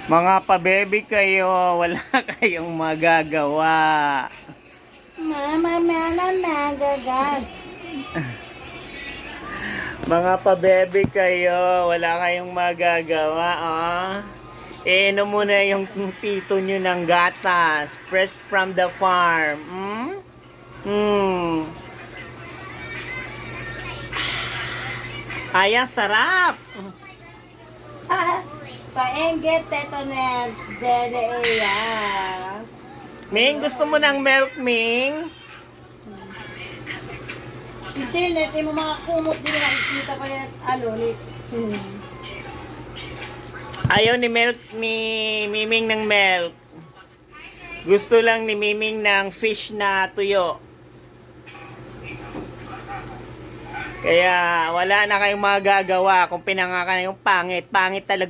Mga pa-baby kayo, wala kayong magagawa. Mama, mama, nagagad. Mga pa-baby kayo, wala kayong magagawa, ah. Iinom muna yung tito nyo ng gatas, fresh from the farm. Hmm? Hmm. Ay, ang sarap. Paengget, tetones, dede, ya. Ming, gusto mo ng milk, Ming? Internet, yung mga kumot din nakikita pa yan, ano, ni... Ayaw ni milk ni Miming ng milk. Gusto lang ni Miming ng fish na tuyo. Kaya wala na kayong magagawa kung pinangakan yung pangit. Pangit talaga.